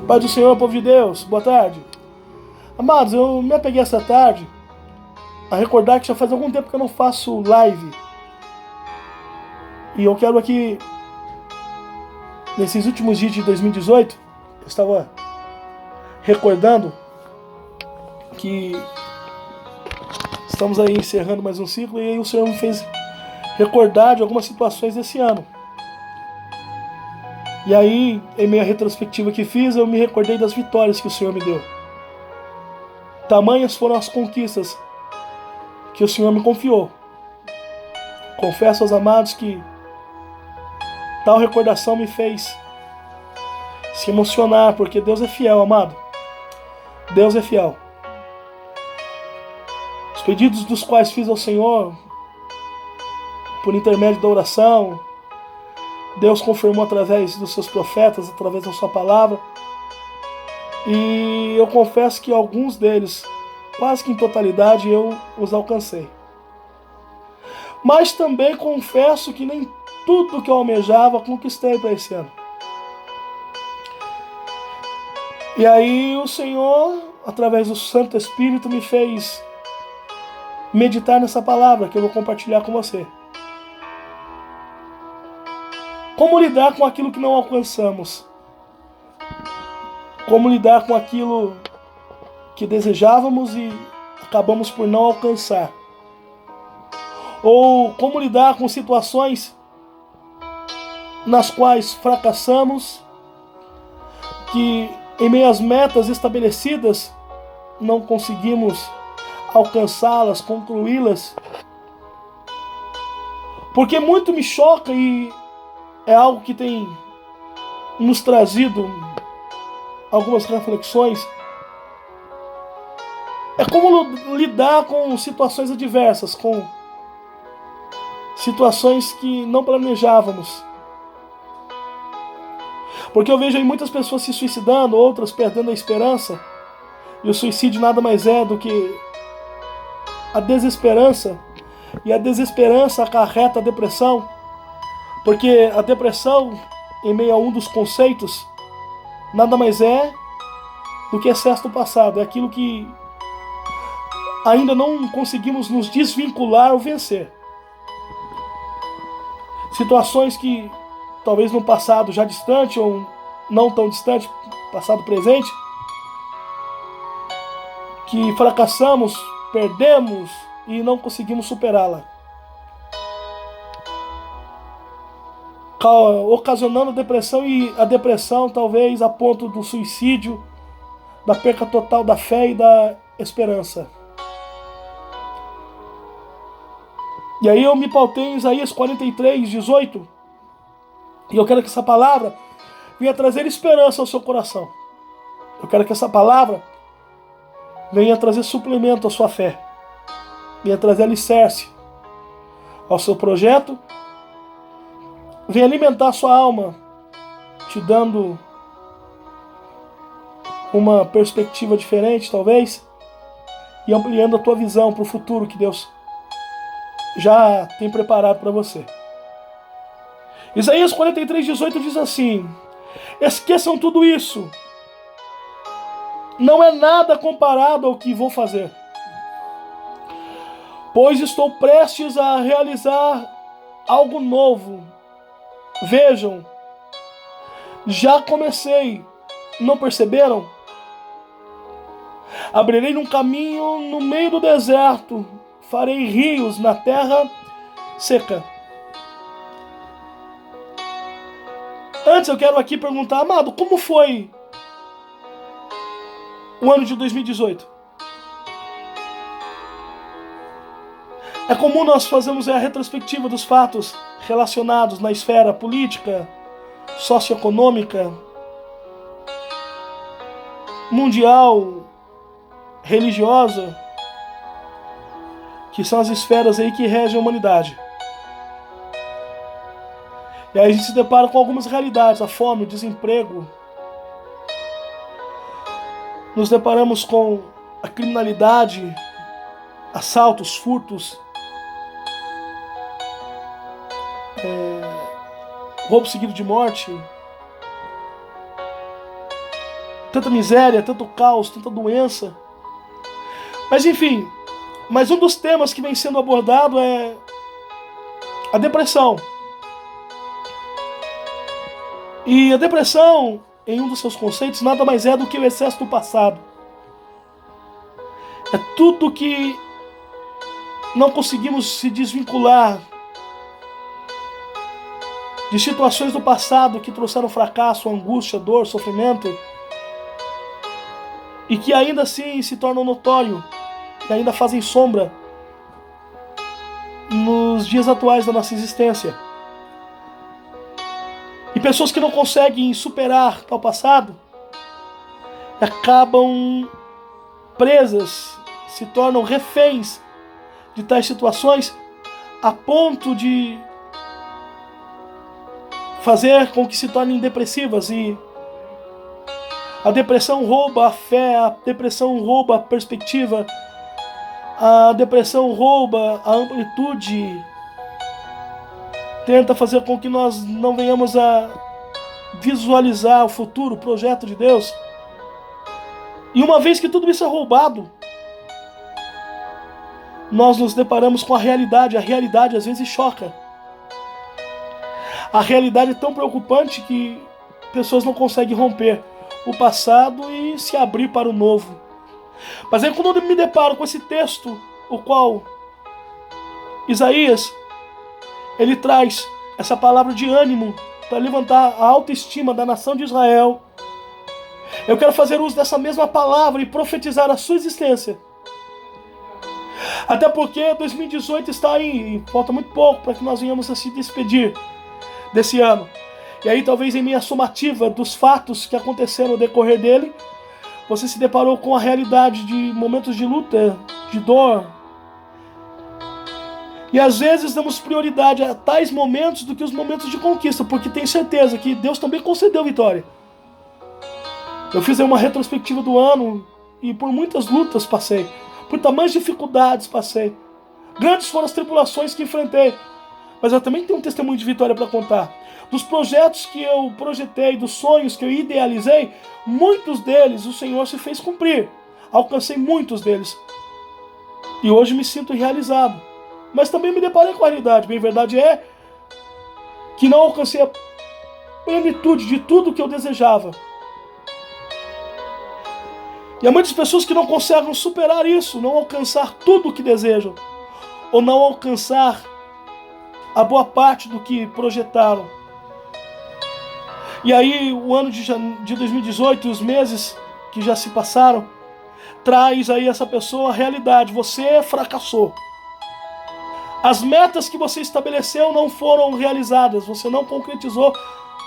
Pai do Senhor, povo de Deus, boa tarde. Amados, eu me apeguei essa tarde a recordar que já faz algum tempo que eu não faço live. E eu quero aqui, nesses últimos dias de 2018, eu estava recordando que estamos aí encerrando mais um ciclo e aí o Senhor me fez recordar de algumas situações desse ano. E aí, em meio à retrospectiva que fiz, eu me recordei das vitórias que o Senhor me deu. Tamanhas foram as conquistas que o Senhor me confiou. Confesso aos amados que tal recordação me fez se emocionar, porque Deus é fiel, amado. Deus é fiel. Os pedidos dos quais fiz ao Senhor, por intermédio da oração, Deus confirmou através dos seus profetas, através da sua palavra. E eu confesso que alguns deles, quase que em totalidade, eu os alcancei. Mas também confesso que nem tudo que eu almejava conquistei para esse ano. E aí o Senhor, através do Santo Espírito, me fez meditar nessa palavra que eu vou compartilhar com você. Como lidar com aquilo que não alcançamos? Como lidar com aquilo que desejávamos e acabamos por não alcançar? Ou como lidar com situações nas quais fracassamos, que em meio às metas estabelecidas não conseguimos alcançá-las, concluí-las? Porque muito me choca e é algo que tem nos trazido algumas reflexões. É como lidar com situações adversas, com situações que não planejávamos. Porque eu vejo aí muitas pessoas se suicidando, outras perdendo a esperança. E o suicídio nada mais é do que a desesperança. E a desesperança acarreta a depressão. Porque a depressão, em meio a um dos conceitos, nada mais é do que excesso do passado. É aquilo que ainda não conseguimos nos desvincular ou vencer. Situações que talvez no passado já distante ou não tão distante, passado presente, que fracassamos, perdemos e não conseguimos superá-la, ocasionando depressão, e a depressão talvez a ponto do suicídio, da perca total da fé e da esperança. E aí eu me pautei em Isaías 43, 18, e eu quero que essa palavra venha trazer esperança ao seu coração. Eu quero que essa palavra venha trazer suplemento à sua fé, venha trazer alicerce ao seu projeto, venha alimentar a sua alma, te dando uma perspectiva diferente, talvez, e ampliando a tua visão para o futuro que Deus já tem preparado para você. Isaías 43, 18 diz assim: esqueçam tudo isso, não é nada comparado ao que vou fazer, pois estou prestes a realizar algo novo. Vejam, já comecei, não perceberam? Abrirei um caminho no meio do deserto, farei rios na terra seca. Antes eu quero aqui perguntar, amado, como foi o ano de 2018? É comum nós fazermos a retrospectiva dos fatos relacionados na esfera política, socioeconômica, mundial, religiosa, que são as esferas aí que regem a humanidade. E aí a gente se depara com algumas realidades, a fome, o desemprego. Nos deparamos com a criminalidade, assaltos, furtos, roubo seguido de morte. tanta miséria, tanto caos, tanta doença. Mas enfim, mas um dos temas que vem sendo abordado é a depressão. E a depressão, em um dos seus conceitos, nada mais é do que o excesso do passado. É tudo que não conseguimos se desvincular de situações do passado que trouxeram fracasso, angústia, dor, sofrimento, e que ainda assim se tornam notórios, e ainda fazem sombra nos dias atuais da nossa existência. E pessoas que não conseguem superar tal passado acabam presas, se tornam reféns de tais situações, a ponto de fazer com que se tornem depressivas. E a depressão rouba a fé, a depressão rouba a perspectiva, a depressão rouba a amplitude, tenta fazer com que nós não venhamos a visualizar o futuro, o projeto de Deus. E uma vez que tudo isso é roubado, nós nos deparamos com a realidade às vezes choca. A realidade é tão preocupante que pessoas não conseguem romper o passado e se abrir para o novo. Mas aí quando eu me deparo com esse texto, o qual Isaías, ele traz essa palavra de ânimo para levantar a autoestima da nação de Israel, eu quero fazer uso dessa mesma palavra e profetizar a sua existência. Até porque 2018 está aí e falta muito pouco para que nós venhamos a se despedir desse ano. E aí talvez em minha somativa dos fatos que aconteceram no decorrer dele, você se deparou com a realidade de momentos de luta, de dor. E às vezes damos prioridade a tais momentos do que os momentos de conquista, porque tenho certeza que Deus também concedeu vitória. Eu fiz uma retrospectiva do ano e por muitas lutas passei, por tamanhas dificuldades passei. Grandes foram as tribulações que enfrentei, mas eu também tenho um testemunho de vitória para contar. Dos projetos que eu projetei, dos sonhos que eu idealizei, muitos deles o Senhor se fez cumprir. Alcancei muitos deles. E hoje me sinto realizado. Mas também me deparei com a realidade. Bem, a verdade é que não alcancei a plenitude de tudo que eu desejava. E há muitas pessoas que não conseguem superar isso, não alcançar tudo o que desejam, ou não alcançar a boa parte do que projetaram. E aí o ano de 2018, os meses que já se passaram, traz aí essa pessoa a realidade. Você fracassou. As metas que você estabeleceu não foram realizadas. Você não concretizou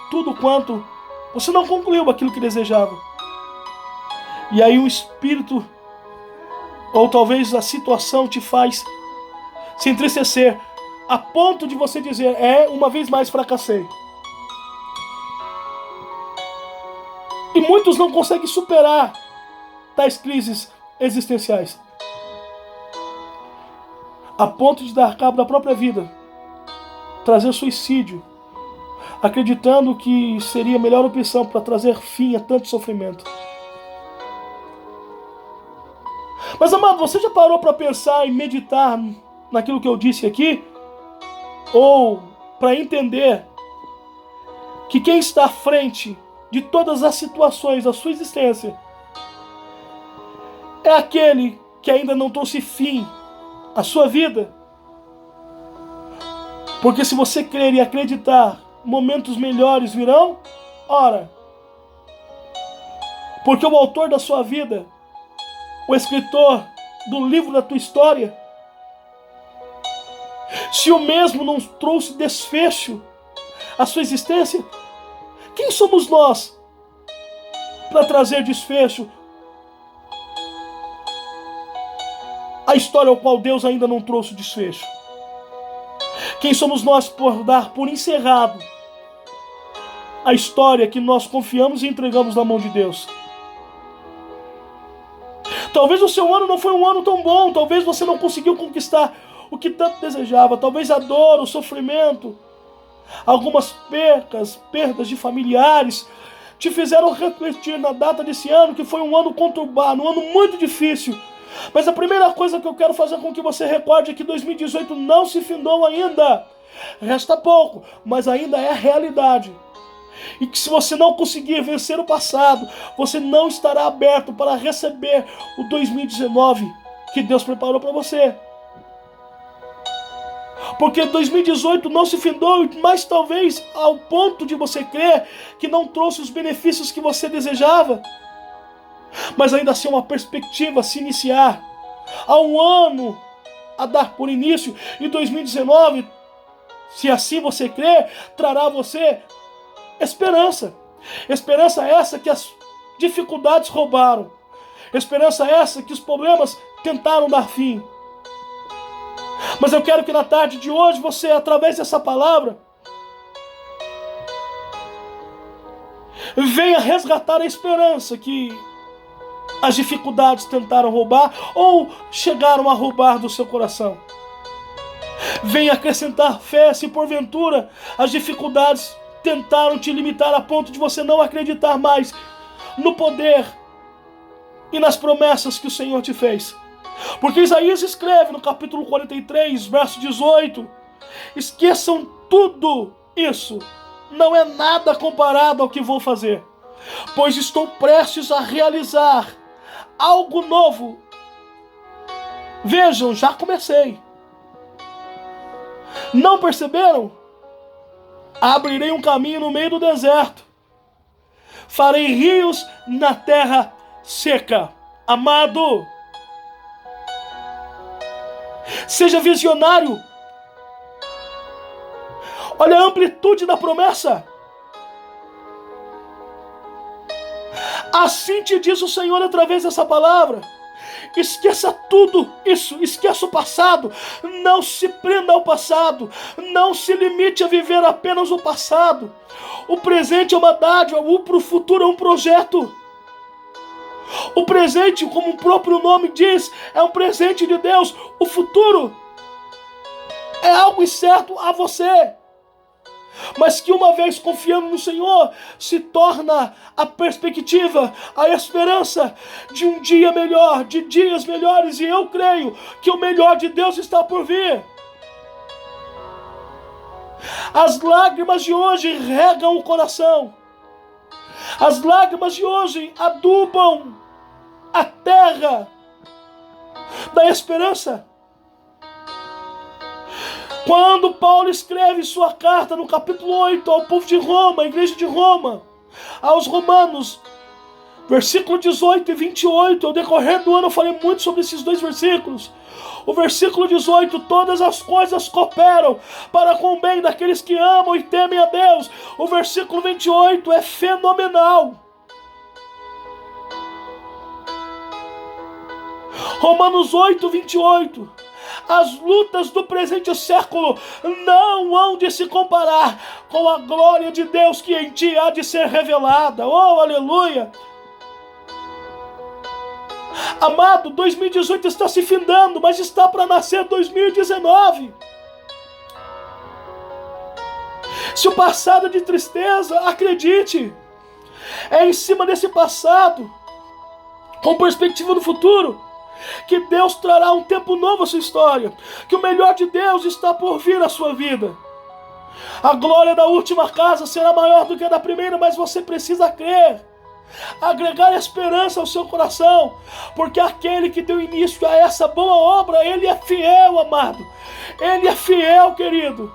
tudo quanto... Você não concluiu aquilo que desejava. E aí o espírito, ou talvez a situação te faz se entristecer, a ponto de você dizer, uma vez mais fracassei. E muitos não conseguem superar tais crises existenciais, a ponto de dar cabo da própria vida, trazer suicídio, acreditando que seria a melhor opção para trazer fim a tanto sofrimento. Mas, amado, você já parou para pensar e meditar naquilo que eu disse aqui? Ou para entender que quem está à frente de todas as situações da sua existência é aquele que ainda não trouxe fim à sua vida? Porque se você crer e acreditar, momentos melhores virão, ora, porque o autor da sua vida, o escritor do livro da tua história, se o mesmo não trouxe desfecho à sua existência, quem somos nós para trazer desfecho à história ao qual Deus ainda não trouxe desfecho? Quem somos nós por dar por encerrado a história que nós confiamos e entregamos na mão de Deus? Talvez o seu ano não foi um ano tão bom, talvez você não conseguiu conquistar o que tanto desejava, talvez a dor, o sofrimento, algumas perdas de familiares te fizeram refletir na data desse ano, que foi um ano conturbado, um ano muito difícil. Mas a primeira coisa que eu quero fazer com que você recorde é que 2018 não se findou ainda. Resta pouco, mas ainda é realidade. E que se você não conseguir vencer o passado, você não estará aberto para receber o 2019 que Deus preparou para você. Porque 2018 não se findou, mas talvez ao ponto de você crer que não trouxe os benefícios que você desejava. Mas ainda assim uma perspectiva a se iniciar. Há um ano a dar por início, e 2019, se assim você crer, trará a você esperança. Esperança essa que as dificuldades roubaram. Esperança essa que os problemas tentaram dar fim. Mas eu quero que na tarde de hoje você, através dessa palavra, venha resgatar a esperança que as dificuldades tentaram roubar ou chegaram a roubar do seu coração. Venha acrescentar fé se porventura as dificuldades tentaram te limitar a ponto de você não acreditar mais no poder e nas promessas que o Senhor te fez. Porque Isaías escreve no capítulo 43, verso 18: esqueçam tudo isso, não é nada comparado ao que vou fazer, pois estou prestes a realizar algo novo. Vejam, já comecei. Não perceberam? Abrirei um caminho no meio do deserto, farei rios na terra seca. Amado, seja visionário. Olha a amplitude da promessa. Assim te diz o Senhor através dessa palavra. Esqueça tudo isso, esqueça o passado. Não se prenda ao passado. Não se limite a viver apenas o passado. O presente é uma dádiva, o futuro é um projeto. O presente, como o próprio nome diz, é um presente de Deus. O futuro é algo incerto a você, mas que uma vez confiando no Senhor, se torna a perspectiva, a esperança de um dia melhor, de dias melhores, e eu creio que o melhor de Deus está por vir. As lágrimas de hoje regam o coração. As lágrimas de hoje adubam a terra da esperança. Quando Paulo escreve sua carta no capítulo 8 ao povo de Roma, a igreja de Roma, aos romanos, versículo 18 e 28, ao decorrer do ano eu falei muito sobre esses dois versículos. O versículo 18, todas as coisas cooperam para com o bem daqueles que amam e temem a Deus. O versículo 28 é fenomenal. Romanos 8, 28. As lutas do presente século não hão de se comparar com a glória de Deus que em ti há de ser revelada. Oh, aleluia! Amado, 2018 está se findando, mas está para nascer 2019. Se o passado é de tristeza, acredite, é em cima desse passado, com perspectiva do futuro, que Deus trará um tempo novo à sua história, que o melhor de Deus está por vir à sua vida. A glória da última casa será maior do que a da primeira, mas você precisa crer, agregar esperança ao seu coração, porque aquele que deu início a essa boa obra, ele é fiel, amado, ele é fiel, querido.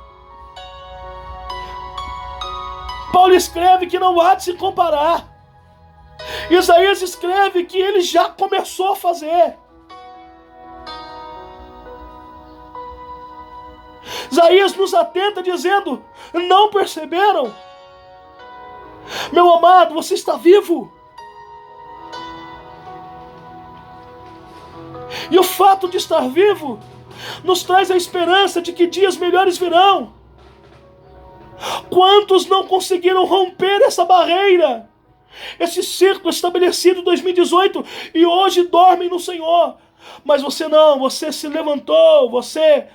Paulo escreve que não há de se comparar. Isaías escreve que ele já começou a fazer. Isaías nos atenta dizendo: não perceberam? Meu amado, você está vivo. E o fato de estar vivo nos traz a esperança de que dias melhores virão. Quantos não conseguiram romper essa barreira, esse círculo estabelecido em 2018 e hoje dormem no Senhor? Mas você não, você se levantou, você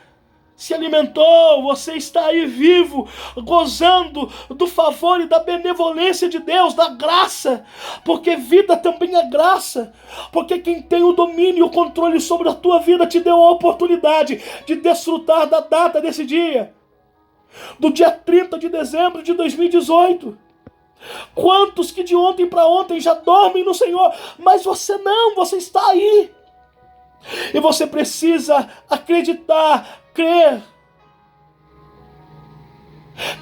se alimentou, você está aí vivo, gozando do favor e da benevolência de Deus, da graça, porque vida também é graça, porque quem tem o domínio e o controle sobre a tua vida te deu a oportunidade de desfrutar da data desse dia, do dia 30 de dezembro de 2018. Quantos que de ontem para ontem já dormem no Senhor, mas você não, você está aí. E você precisa acreditar, crer,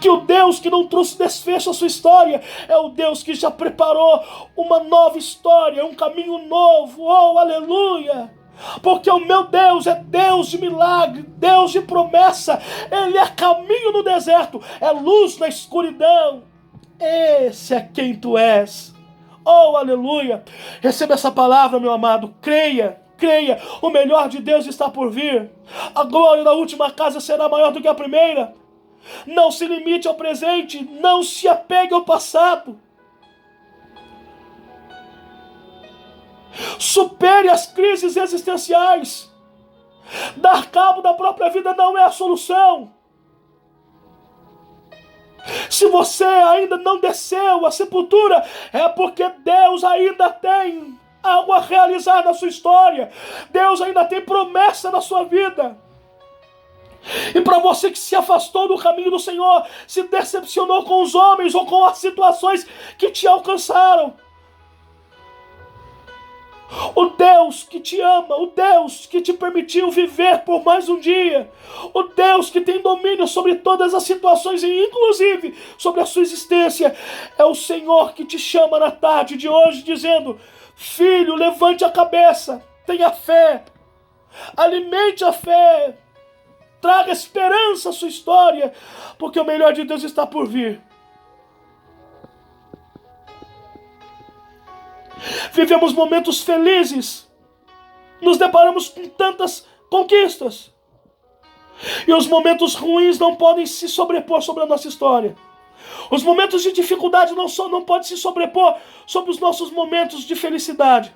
que o Deus que não trouxe desfecho à sua história é o Deus que já preparou uma nova história, um caminho novo. Oh, aleluia! Porque o meu Deus é Deus de milagre, Deus de promessa. Ele é caminho no deserto, é luz na escuridão. Esse é quem tu és. Oh, aleluia! Receba essa palavra, meu amado. Creia, creia. O melhor de Deus está por vir. A glória da última casa será maior do que a primeira. Não se limite ao presente. Não se apegue ao passado. Supere as crises existenciais. Dar cabo da própria vida não é a solução. Se você ainda não desceu à sepultura, é porque Deus ainda tem algo a realizar na sua história. Deus ainda tem promessa na sua vida. E para você que se afastou do caminho do Senhor, se decepcionou com os homens ou com as situações que te alcançaram, o Deus que te ama, o Deus que te permitiu viver por mais um dia, o Deus que tem domínio sobre todas as situações e inclusive sobre a sua existência, é o Senhor que te chama na tarde de hoje dizendo: filho, levante a cabeça, tenha fé, alimente a fé, traga esperança à sua história, porque o melhor de Deus está por vir. Vivemos momentos felizes, nos deparamos com tantas conquistas, e os momentos ruins não podem se sobrepor sobre a nossa história. Os momentos de dificuldade não podem se sobrepor sobre os nossos momentos de felicidade.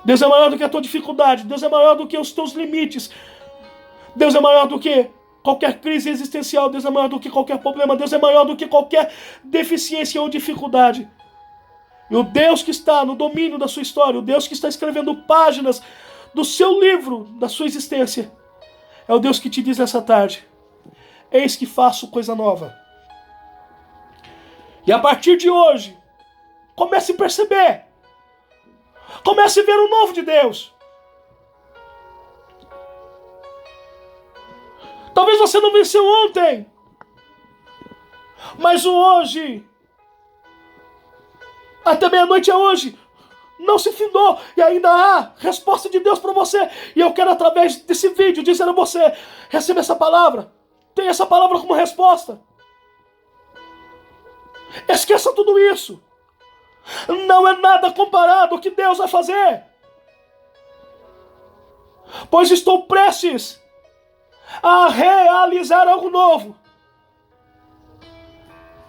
Deus é maior do que a tua dificuldade, Deus é maior do que os teus limites, Deus é maior do que qualquer crise existencial, Deus é maior do que qualquer problema, Deus é maior do que qualquer deficiência ou dificuldade. E o Deus que está no domínio da sua história, o Deus que está escrevendo páginas do seu livro, da sua existência, é o Deus que te diz nessa tarde: eis que faço coisa nova. E a partir de hoje, comece a perceber, comece a ver o novo de Deus. Talvez você não venceu ontem, mas o hoje, até meia-noite é hoje, não se findou, e ainda há resposta de Deus para você. E eu quero, através desse vídeo, dizer a você: receba essa palavra, tenha essa palavra como resposta. Esqueça tudo isso, não é nada comparado ao que Deus vai fazer, pois estou prestes a realizar algo novo.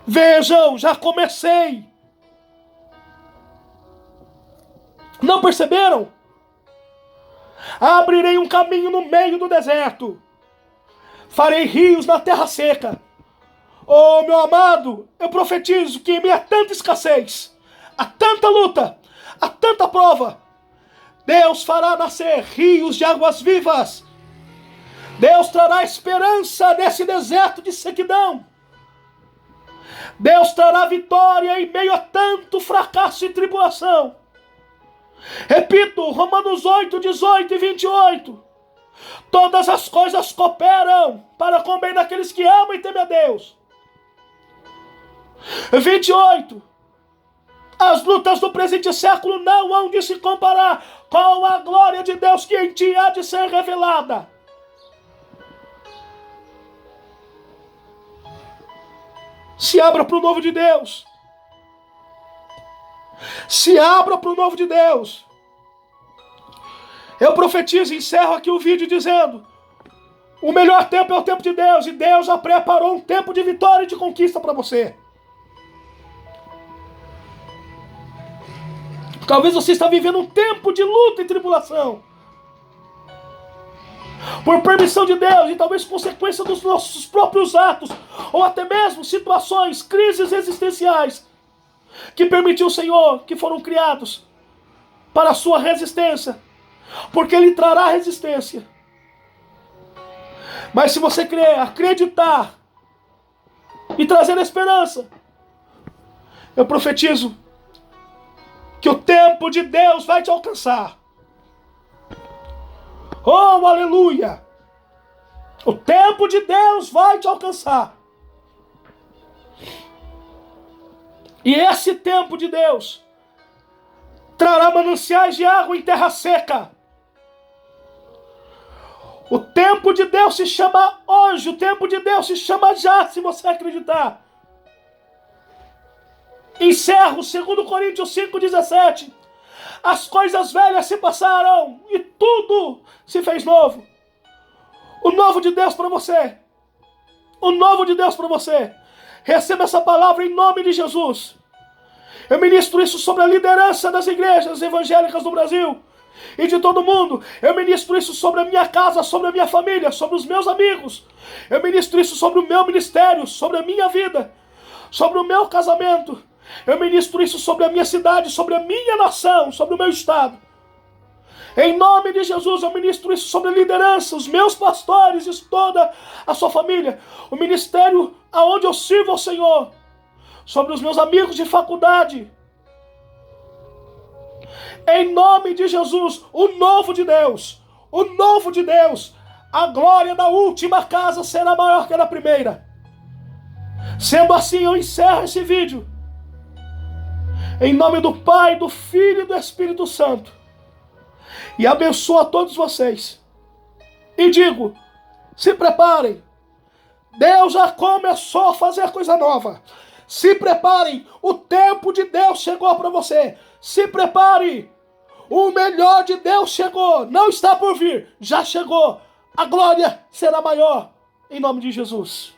Vejam, já comecei. Não perceberam? Abrirei um caminho no meio do deserto. Farei rios na terra seca. Oh, meu amado, eu profetizo que em meio a tanta escassez, a tanta luta, a tanta prova, Deus fará nascer rios de águas vivas. Deus trará esperança nesse deserto de sequidão. Deus trará vitória em meio a tanto fracasso e tribulação. Repito, Romanos 8, 18 e 28. Todas as coisas cooperam para o bem daqueles que amam e temem a Deus. 28. As lutas do presente século não hão de se comparar com a glória de Deus que em ti há de ser revelada. Se abra para o novo de Deus. Se abra para o novo de Deus. Eu profetizo e encerro aqui o vídeo dizendo: o melhor tempo é o tempo de Deus, e Deus já preparou um tempo de vitória e de conquista para você. Talvez você está vivendo um tempo de luta e tribulação. por permissão de Deus e talvez consequência dos nossos próprios atos, ou até mesmo situações, crises existenciais, que permitiu o Senhor, que foram criados para a sua resistência, porque Ele trará resistência. Mas se você crer, acreditar e trazer esperança, eu profetizo que o tempo de Deus vai te alcançar. Oh, aleluia! O tempo de Deus vai te alcançar. E esse tempo de Deus trará mananciais de água em terra seca. O tempo de Deus se chama hoje, o tempo de Deus se chama já, se você acreditar. Encerro 2 Coríntios 5,17. As coisas velhas se passaram e tudo se fez novo. O novo de Deus para você. O novo de Deus para você. Receba essa palavra em nome de Jesus. Eu ministro isso sobre a liderança das igrejas evangélicas do Brasil e de todo mundo. Eu ministro isso sobre a minha casa, sobre a minha família, sobre os meus amigos. Eu ministro isso sobre o meu ministério, sobre a minha vida, sobre o meu casamento. Eu ministro isso sobre a minha cidade, sobre a minha nação, sobre o meu estado. Em nome de Jesus, eu ministro isso sobre a liderança, os meus pastores e toda a sua família. O ministério aonde eu sirvo ao Senhor. Sobre os meus amigos de faculdade. Em nome de Jesus, o novo de Deus. O novo de Deus. A glória da última casa será maior que a da primeira. Sendo assim, eu encerro esse vídeo. Em nome do Pai, do Filho e do Espírito Santo. E abençoo a todos vocês. E digo, se preparem. Deus já começou a fazer coisa nova. Se preparem. O tempo de Deus chegou para você. Se prepare. O melhor de Deus chegou. Não está por vir. Já chegou. A glória será maior. Em nome de Jesus.